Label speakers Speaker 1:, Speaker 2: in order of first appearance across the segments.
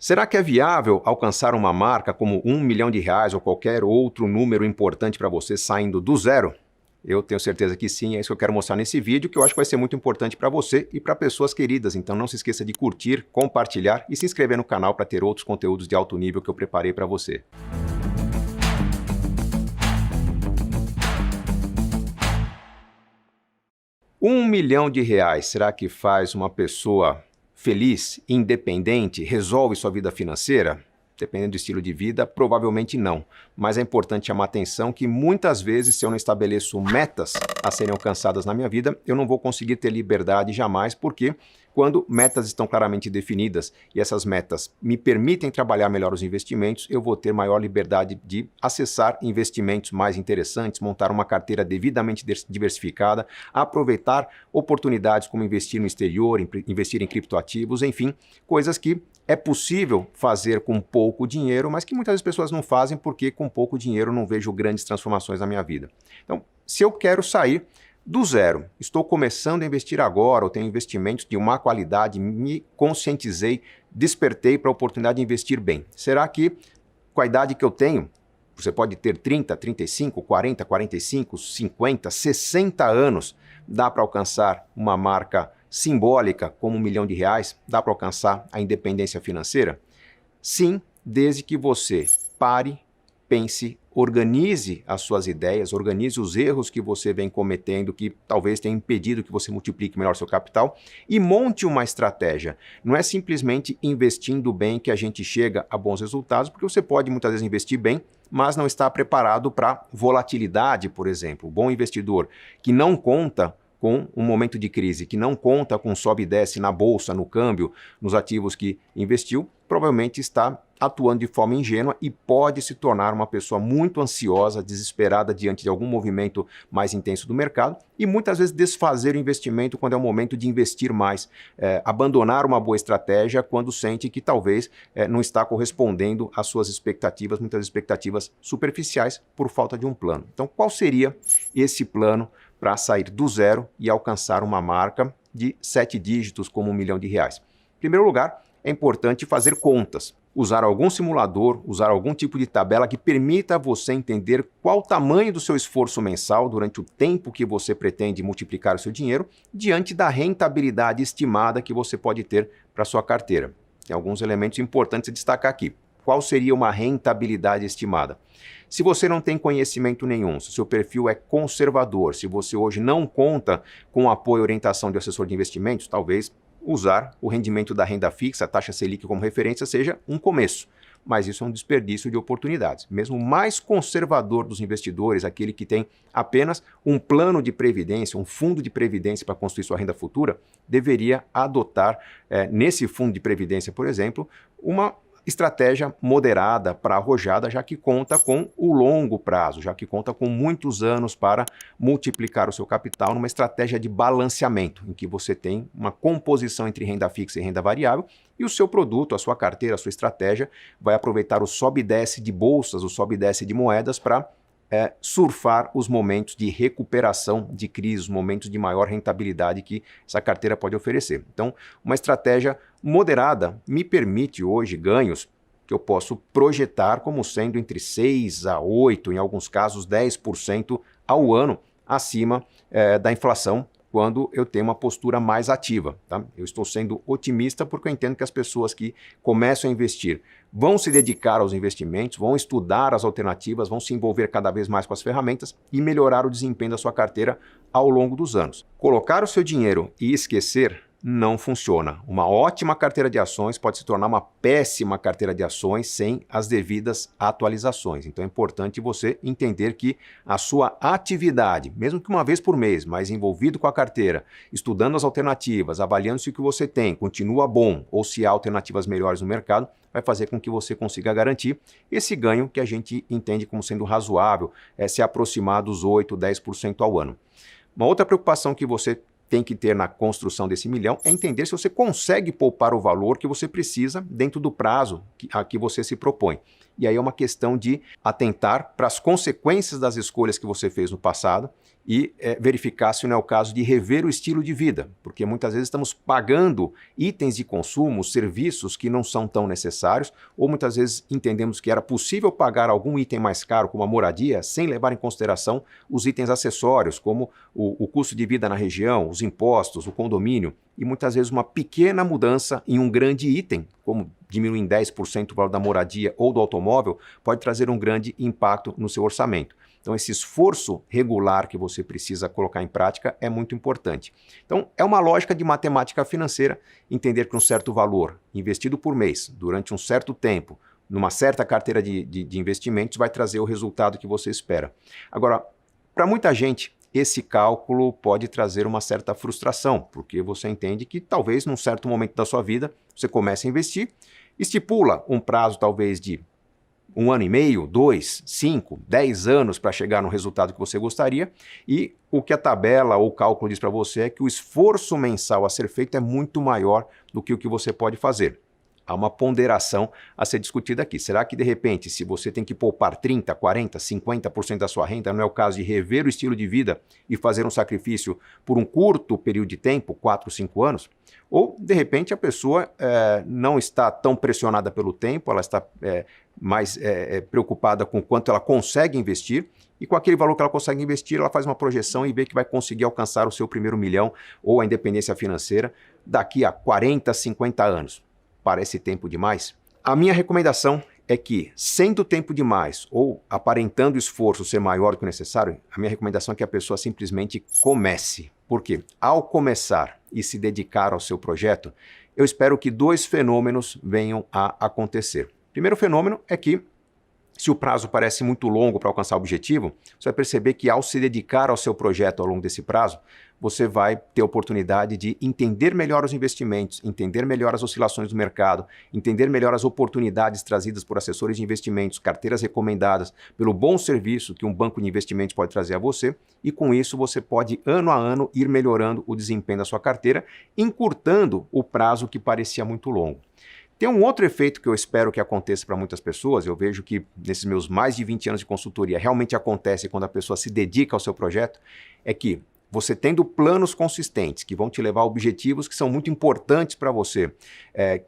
Speaker 1: Será que é viável alcançar uma marca como R$ 1 milhão ou qualquer outro número importante para você saindo do zero? Eu tenho certeza que sim, é isso que eu quero mostrar nesse vídeo, que eu acho que vai ser muito importante para você e para pessoas queridas. Então não se esqueça de curtir, compartilhar e se inscrever no canal para ter outros conteúdos de alto nível que eu preparei para você. R$ 1 milhão, será que faz uma pessoa feliz, independente, resolve sua vida financeira? Dependendo do estilo de vida, provavelmente não. Mas é importante chamar a atenção que muitas vezes, se eu não estabeleço metas a serem alcançadas na minha vida, eu não vou conseguir ter liberdade jamais, porque quando metas estão claramente definidas e essas metas me permitem trabalhar melhor os investimentos, eu vou ter maior liberdade de acessar investimentos mais interessantes, montar uma carteira devidamente diversificada, aproveitar oportunidades como investir no exterior, investir em criptoativos, enfim, coisas que é possível fazer com pouco dinheiro, mas que muitas pessoas não fazem porque com pouco dinheiro não vejo grandes transformações na minha vida. Então, se eu quero sair do zero, estou começando a investir agora, ou tenho investimentos de má qualidade, me conscientizei, despertei para a oportunidade de investir bem. Será que com a idade que eu tenho, você pode ter 30, 35, 40, 45, 50, 60 anos, dá para alcançar uma marca simbólica como R$ 1 milhão? Dá para alcançar a independência financeira? Sim, desde que você pare, pense, organize as suas ideias, organize os erros que você vem cometendo, que talvez tenham impedido que você multiplique melhor seu capital e monte uma estratégia. Não é simplesmente investindo bem que a gente chega a bons resultados, porque você pode muitas vezes investir bem, mas não está preparado para volatilidade, por exemplo. O bom investidor que não conta com um momento de crise, que não conta com sobe e desce na bolsa, no câmbio, nos ativos que investiu, provavelmente está atuando de forma ingênua e pode se tornar uma pessoa muito ansiosa, desesperada diante de algum movimento mais intenso do mercado e muitas vezes desfazer o investimento quando é o momento de investir mais, abandonar uma boa estratégia quando sente que talvez não está correspondendo às suas expectativas, muitas expectativas superficiais por falta de um plano. Então, qual seria esse plano para sair do zero e alcançar uma marca de 7 dígitos como R$ 1 milhão? Em primeiro lugar, é importante fazer contas, usar algum simulador, usar algum tipo de tabela que permita você entender qual o tamanho do seu esforço mensal durante o tempo que você pretende multiplicar o seu dinheiro diante da rentabilidade estimada que você pode ter para sua carteira. Tem alguns elementos importantes a destacar aqui. Qual seria uma rentabilidade estimada? Se você não tem conhecimento nenhum, se o seu perfil é conservador, se você hoje não conta com apoio e orientação de assessor de investimentos, talvez usar o rendimento da renda fixa, a taxa Selic como referência, seja um começo. Mas isso é um desperdício de oportunidades. Mesmo o mais conservador dos investidores, aquele que tem apenas um plano de previdência, um fundo de previdência para construir sua renda futura, deveria adotar, nesse fundo de previdência, por exemplo, uma estratégia moderada para arrojada, já que conta com o longo prazo, já que conta com muitos anos para multiplicar o seu capital numa estratégia de balanceamento, em que você tem uma composição entre renda fixa e renda variável, e o seu produto, a sua carteira, a sua estratégia vai aproveitar o sobe e desce de bolsas, o sobe e desce de moedas para surfar os momentos de recuperação de crise, os momentos de maior rentabilidade que essa carteira pode oferecer. Então, uma estratégia moderada me permite hoje ganhos que eu posso projetar como sendo entre 6 a 8, em alguns casos 10% ao ano acima da inflação, quando eu tenho uma postura mais ativa. Tá? Eu estou sendo otimista porque eu entendo que as pessoas que começam a investir vão se dedicar aos investimentos, vão estudar as alternativas, vão se envolver cada vez mais com as ferramentas e melhorar o desempenho da sua carteira ao longo dos anos. Colocar o seu dinheiro e esquecer não funciona. Uma ótima carteira de ações pode se tornar uma péssima carteira de ações sem as devidas atualizações. Então é importante você entender que a sua atividade, mesmo que uma vez por mês, mas envolvido com a carteira, estudando as alternativas, avaliando se o que você tem continua bom ou se há alternativas melhores no mercado, vai fazer com que você consiga garantir esse ganho que a gente entende como sendo razoável, se aproximar dos 8, 10% ao ano. Uma outra preocupação que você tem que ter na construção desse milhão é entender se você consegue poupar o valor que você precisa dentro do prazo a que você se propõe. E aí é uma questão de atentar para as consequências das escolhas que você fez no passado e verificar se não é o caso de rever o estilo de vida, porque muitas vezes estamos pagando itens de consumo, serviços que não são tão necessários, ou muitas vezes entendemos que era possível pagar algum item mais caro, como a moradia, sem levar em consideração os itens acessórios, como o custo de vida na região, os impostos, o condomínio, e muitas vezes uma pequena mudança em um grande item, como diminuir em 10% o valor da moradia ou do automóvel, pode trazer um grande impacto no seu orçamento. Então, esse esforço regular que você precisa colocar em prática é muito importante. Então, é uma lógica de matemática financeira entender que um certo valor investido por mês, durante um certo tempo, numa certa carteira de investimentos, vai trazer o resultado que você espera. Agora, para muita gente, esse cálculo pode trazer uma certa frustração, porque você entende que talvez num certo momento da sua vida você comece a investir, estipula um prazo talvez de 1 ano e meio, 2, 5, 10 anos para chegar no resultado que você gostaria, e o que a tabela ou o cálculo diz para você é que o esforço mensal a ser feito é muito maior do que o que você pode fazer. Há uma ponderação a ser discutida aqui. Será que, de repente, se você tem que poupar 30%, 40%, 50% da sua renda, não é o caso de rever o estilo de vida e fazer um sacrifício por um curto período de tempo, 4, 5 anos? Ou, de repente, a pessoa não está tão pressionada pelo tempo, ela está mais preocupada com quanto ela consegue investir, e com aquele valor que ela consegue investir, ela faz uma projeção e vê que vai conseguir alcançar o seu primeiro milhão ou a independência financeira daqui a 40, 50 anos. Parece tempo demais? A minha recomendação é que, sendo tempo demais ou aparentando o esforço ser maior do que o necessário, a minha recomendação é que a pessoa simplesmente comece. Por quê? Ao começar e se dedicar ao seu projeto, eu espero que 2 fenômenos venham a acontecer. O primeiro fenômeno é que, se o prazo parece muito longo para alcançar o objetivo, você vai perceber que ao se dedicar ao seu projeto ao longo desse prazo, você vai ter a oportunidade de entender melhor os investimentos, entender melhor as oscilações do mercado, entender melhor as oportunidades trazidas por assessores de investimentos, carteiras recomendadas, pelo bom serviço que um banco de investimentos pode trazer a você, e com isso você pode, ano a ano, ir melhorando o desempenho da sua carteira, encurtando o prazo que parecia muito longo. Tem um outro efeito que eu espero que aconteça para muitas pessoas, eu vejo que nesses meus mais de 20 anos de consultoria realmente acontece quando a pessoa se dedica ao seu projeto, é que você tendo planos consistentes que vão te levar a objetivos que são muito importantes para você,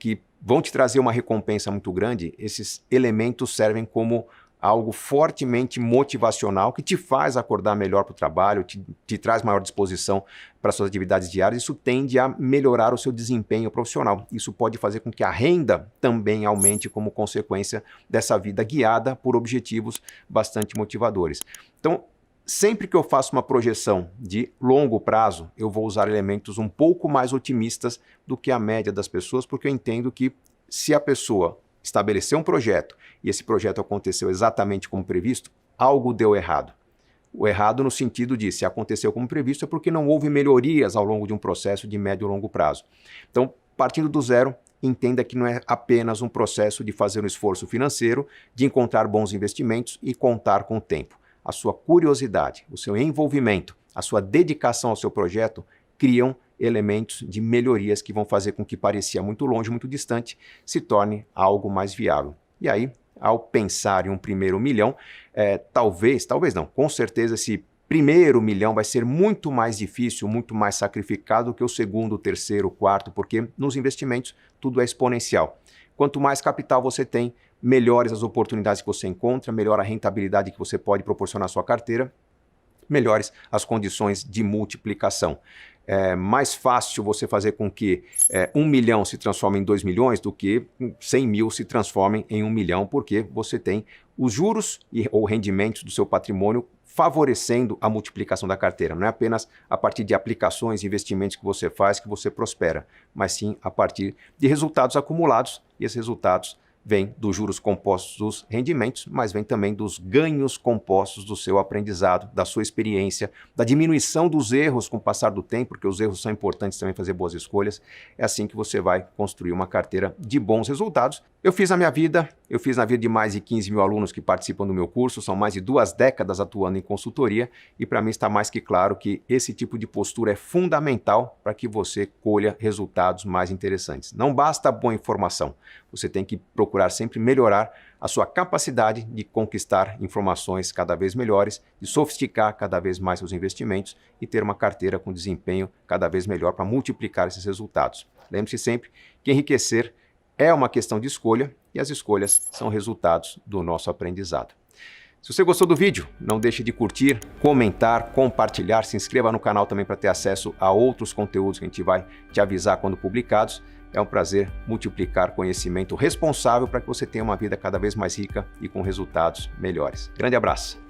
Speaker 1: que vão te trazer uma recompensa muito grande, esses elementos servem como algo fortemente motivacional que te faz acordar melhor para o trabalho, te traz maior disposição para suas atividades diárias. Isso tende a melhorar o seu desempenho profissional. Isso pode fazer com que a renda também aumente como consequência dessa vida guiada por objetivos bastante motivadores. Então, sempre que eu faço uma projeção de longo prazo, eu vou usar elementos um pouco mais otimistas do que a média das pessoas, porque eu entendo que se a pessoa estabeleceu um projeto e esse projeto aconteceu exatamente como previsto, algo deu errado. O errado no sentido de se aconteceu como previsto é porque não houve melhorias ao longo de um processo de médio e longo prazo. Então, partindo do zero, entenda que não é apenas um processo de fazer um esforço financeiro, de encontrar bons investimentos e contar com o tempo. A sua curiosidade, o seu envolvimento, a sua dedicação ao seu projeto criam elementos de melhorias que vão fazer com que parecia muito longe, muito distante, se torne algo mais viável. E aí, ao pensar em um primeiro milhão, talvez não, com certeza esse primeiro milhão vai ser muito mais difícil, muito mais sacrificado do que o segundo, o terceiro, o quarto, porque nos investimentos tudo é exponencial. Quanto mais capital você tem, melhores as oportunidades que você encontra, melhor a rentabilidade que você pode proporcionar à sua carteira, melhores as condições de multiplicação. É mais fácil você fazer com que 1 milhão se transforme em 2 milhões do que 100 mil se transformem em 1 milhão, porque você tem os juros ou rendimentos do seu patrimônio favorecendo a multiplicação da carteira. Não é apenas a partir de aplicações e investimentos que você faz que você prospera, mas sim a partir de resultados acumulados, e esses resultados vem dos juros compostos dos rendimentos, mas vem também dos ganhos compostos do seu aprendizado, da sua experiência, da diminuição dos erros com o passar do tempo, porque os erros são importantes também fazer boas escolhas. É assim que você vai construir uma carteira de bons resultados. Eu fiz na minha vida, eu fiz na vida de mais de 15 mil alunos que participam do meu curso, são mais de 2 décadas atuando em consultoria e para mim está mais que claro que esse tipo de postura é fundamental para que você colha resultados mais interessantes. Não basta boa informação, você tem que procurar sempre melhorar a sua capacidade de conquistar informações cada vez melhores, de sofisticar cada vez mais seus investimentos e ter uma carteira com desempenho cada vez melhor para multiplicar esses resultados. Lembre-se sempre que enriquecer é uma questão de escolha e as escolhas são resultados do nosso aprendizado. Se você gostou do vídeo, não deixe de curtir, comentar, compartilhar, se inscreva no canal também para ter acesso a outros conteúdos que a gente vai te avisar quando publicados. É um prazer multiplicar conhecimento responsável para que você tenha uma vida cada vez mais rica e com resultados melhores. Grande abraço!